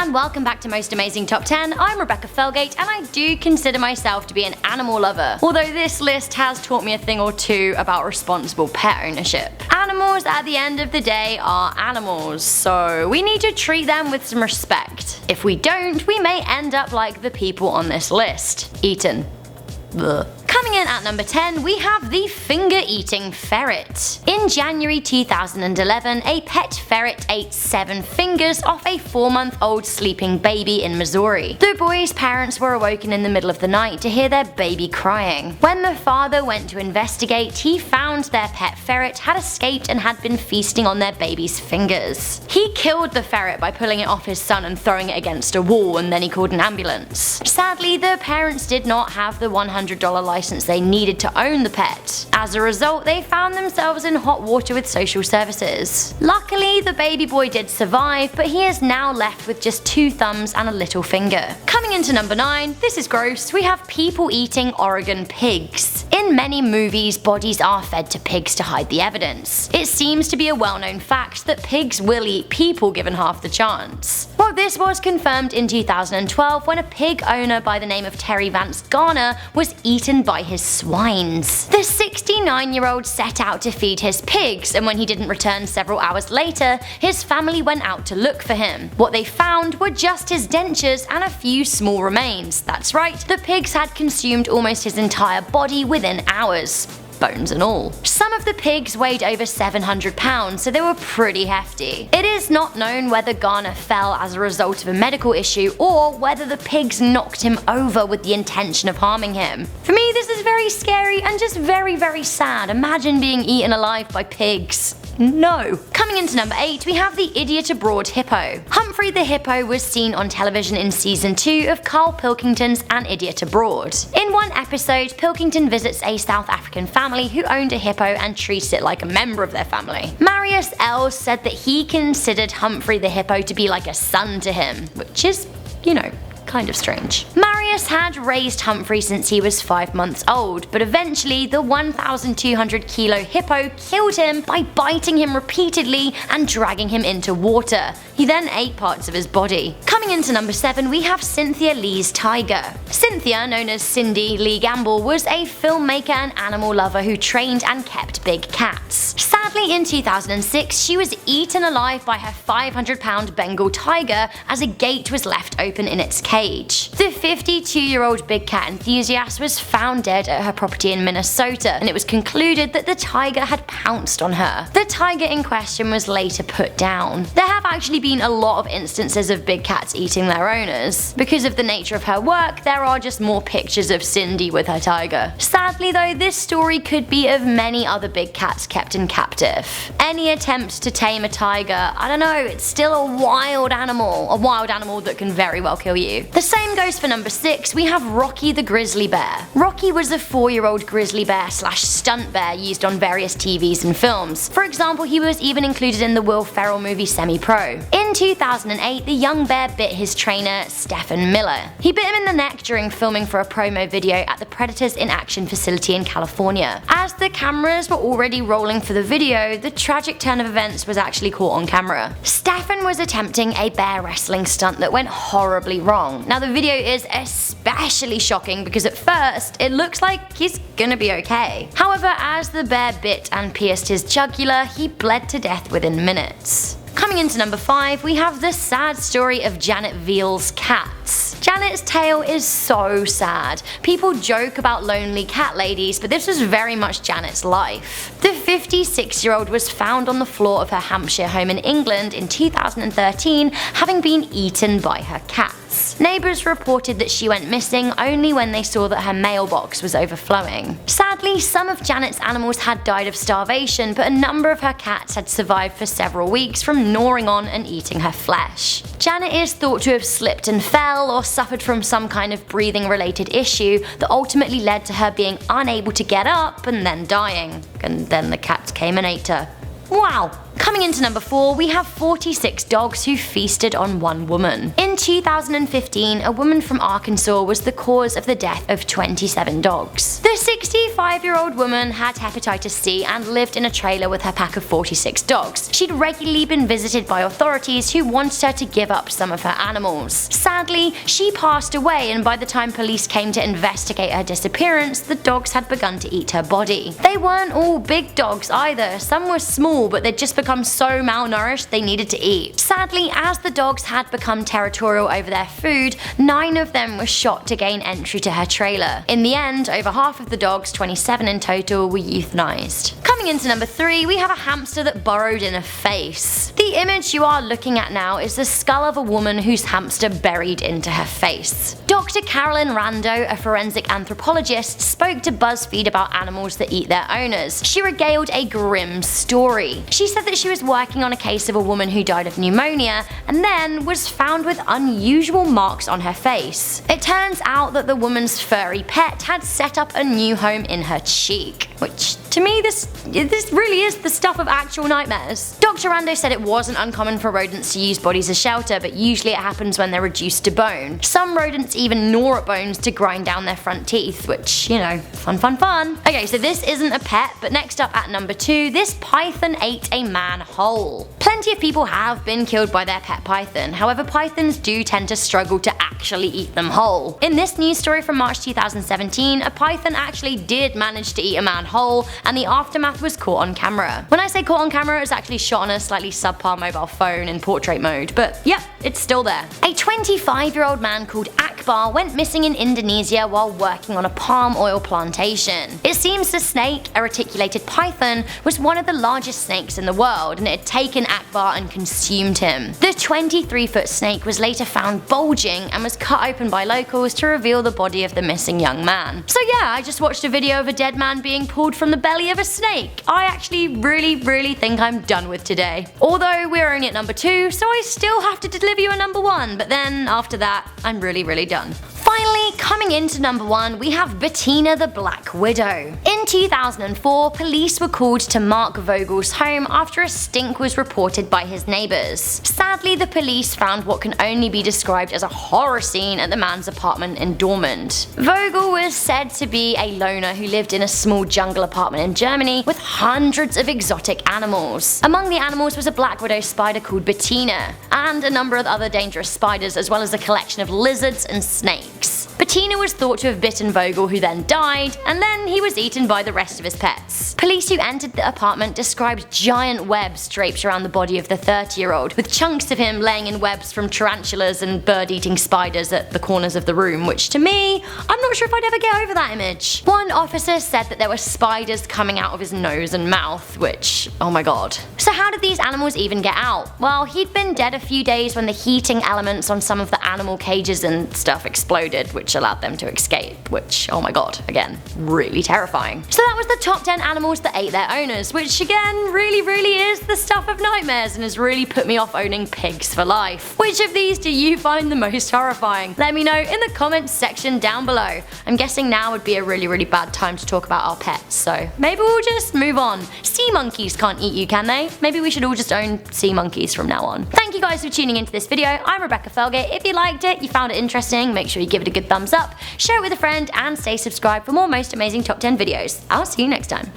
and welcome back to Most Amazing Top 10. I'm Rebecca Felgate and I do consider myself to be an animal lover, although this list has taught me a thing or two about responsible pet ownership. Animals at the end of the day are animals, so we need to treat them with some respect. If we don't, we may end up like the people on this list. Eaten. Ugh. Coming in at number 10, we have the finger-eating ferret. In January 2011, a pet ferret ate 7 fingers off a 4-month-old sleeping baby in Missouri. The boy's parents were awoken in the middle of the night to hear their baby crying. When the father went to investigate, he found their pet ferret had escaped and had been feasting on their baby's fingers. He killed the ferret by pulling it off his son and throwing it against a wall, and then he called an ambulance. Sadly, the parents did not have the $100 license they needed to own the pet. As a result, they found themselves in hot water with social services. Luckily, the baby boy did survive, but he is now left with just 2 thumbs and a little finger. Coming into number 9, this is gross, we have people eating Oregon pigs. In many movies, bodies are fed to pigs to hide the evidence. It seems to be a well-known fact that pigs will eat people given half the chance. Well, this was confirmed in 2012 when a pig owner by the name of Terry Vance Garner was eaten by his swines. The 69-year-old set out to feed his pigs, and when he didn't return several hours later, his family went out to look for him. What they found were just his dentures and a few small remains. That's right, the pigs had consumed almost his entire body within hours. Bones and all. Some of the pigs weighed over 700 pounds, so they were pretty hefty. It is not known whether Garner fell as a result of a medical issue or whether the pigs knocked him over with the intention of harming him. For me, this is very scary and just very, very sad. Imagine being eaten alive by pigs. No. Coming into number 8, we have the Idiot Abroad hippo. Humphrey the hippo was seen on television in season 2 of Carl Pilkington's An Idiot Abroad. In one episode, Pilkington visits a South African family who owned a hippo and treats it like a member of their family. Marius Els said that he considered Humphrey the hippo to be like a son to him, which is, you know, kind of strange. Marius had raised Humphrey since he was 5 months old, but eventually the 1,200 kilo hippo killed him by biting him repeatedly and dragging him into water. He then ate parts of his body. Coming into number 7, we have Cynthia Lee's tiger. Cynthia, known as Cindy Lee Gamble, was a filmmaker and animal lover who trained and kept big cats. Sadly, in 2006, she was eaten alive by her 500-pound Bengal tiger as a gate was left open in its cage. The 52-year-old big cat enthusiast was found dead at her property in Minnesota, and it was concluded that the tiger had pounced on her. The tiger in question was later put down. There have actually been a lot of instances of big cats eating their owners. Because of the nature of her work, there are just more pictures of Cindy with her tiger. Sadly though, this story could be of many other big cats kept in captive. Any attempt to tame a tiger, I don't know, it's still a wild animal that can very well kill you. The same goes for number 6, we have Rocky the grizzly bear. Rocky was a 4-year-old grizzly bear / stunt bear used on various TVs and films. For example, he was even included in the Will Ferrell movie Semi-Pro. In 2008, the young bear bit his trainer, Stephen Miller. He bit him in the neck during filming for a promo video at the Predators in Action facility in California. As the cameras were already rolling for the video, the tragic turn of events was actually caught on camera. Stephen was attempting a bear wrestling stunt that went horribly wrong. Now the video is especially shocking because at first it looks like he's gonna be okay. However, as the bear bit and pierced his jugular, he bled to death within minutes. Coming into number 5, we have the sad story of Janet Veal's cats. Janet's tale is so sad. People joke about lonely cat ladies, but this was very much Janet's life. The 56-year-old was found on the floor of her Hampshire home in England in 2013, having been eaten by her cats. Neighbours reported that she went missing only when they saw that her mailbox was overflowing. Sadly, some of Janet's animals had died of starvation, but a number of her cats had survived for several weeks from gnawing on and eating her flesh. Janet is thought to have slipped and fell or suffered from some kind of breathing related issue that ultimately led to her being unable to get up and then dying. And then the cats came and ate her. Wow! Coming into number 4, we have 46 dogs who feasted on one woman. In 2015, a woman from Arkansas was the cause of the death of 27 dogs. The 65-year-old woman had hepatitis C and lived in a trailer with her pack of 46 dogs. She'd regularly been visited by authorities who wanted her to give up some of her animals. Sadly, she passed away, and by the time police came to investigate her disappearance, the dogs had begun to eat her body. They weren't all big dogs either. Some were small, but they'd just become so malnourished they needed to eat. Sadly, as the dogs had become territorial over their food, 9 of them were shot to gain entry to her trailer. In the end, over half of the dogs, 27 in total, were euthanized. Coming into number 3, we have a hamster that burrowed in a face. The image you are looking at now is the skull of a woman whose hamster buried into her face. Dr. Carolyn Rando, a forensic anthropologist, spoke to BuzzFeed about animals that eat their owners. She regaled a grim story. She said that she was working on a case of a woman who died of pneumonia and then was found with unusual marks on her face. It turns out that the woman's furry pet had set up a new home in her cheek, which to me this really is the stuff of actual nightmares. Dr. Rando said it wasn't uncommon for rodents to use bodies as shelter, but usually it happens when they're reduced to bone. Some rodents even gnaw at bones to grind down their front teeth, which, you know, fun. Okay, so this isn't a pet, but next up at number 2, this python ate a man whole. Plenty of people have been killed by their pet python, however pythons do tend to struggle to actually eat them whole. In this news story from March 2017, a python actually did manage to eat a man whole, and the aftermath was caught on camera. When I say caught on camera, it was actually shot on a slightly subpar mobile phone in portrait mode, but yep, it's still there. A 25-year-old man called Akbar went missing in Indonesia while working on a palm oil plantation. It seems the snake, a reticulated python, was one of the largest snakes in the world, and it had taken Akbar and consumed him. The 23-foot snake was later found bulging and was cut open by locals to reveal the body of the missing young man. So yeah, I just watched a video of a dead man being pulled from the belly of a snake. I actually really think I'm done with today. Although we're only at number 2, so I still have to deliver you a number 1, but then after that, I'm really done. Finally, coming into number 1, we have Bettina the Black Widow. In 2004, police were called to Mark Vogel's home after a stink was reported by his neighbors. Sadly, the police found what can only be described as a horror scene at the man's apartment in Dortmund. Vogel was said to be a loner who lived in a small jungle apartment in Germany with hundreds of exotic animals. Among the animals was a black widow spider called Bettina, and a number of other dangerous spiders, as well as a collection of lizards and snakes. Bettina was thought to have bitten Vogel, who then died, and then he was eaten by the rest of his pets. Police who entered the apartment described giant webs draped around the body of the 30-year-old, with chunks of him laying in webs from tarantulas and bird-eating spiders at the corners of the room, which to me, I'm not sure if I'd ever get over that image. One officer said that there were spiders coming out of his nose and mouth, which, oh my god. So how did these animals even get out? Well, he'd been dead a few days when the heating elements on some of the animal cages and stuff exploded, which allowed them to escape, which, oh my god, again, really terrifying. So that was the top 10 animals that ate their owners, which again, really is the stuff of nightmares and has really put me off owning pigs for life. Which of these do you find the most horrifying? Let me know in the comments section down below. I'm guessing now would be a really bad time to talk about our pets, so maybe we'll just move on. Sea monkeys can't eat you, can they? Maybe we should all just own sea monkeys from now on. Thank you guys for tuning into this video. I'm Rebecca Felgate. If you liked it, you found it interesting, make sure you give it a good thumbs up, share it with a friend, and stay subscribed for more most amazing top 10 videos. I'll see you next time.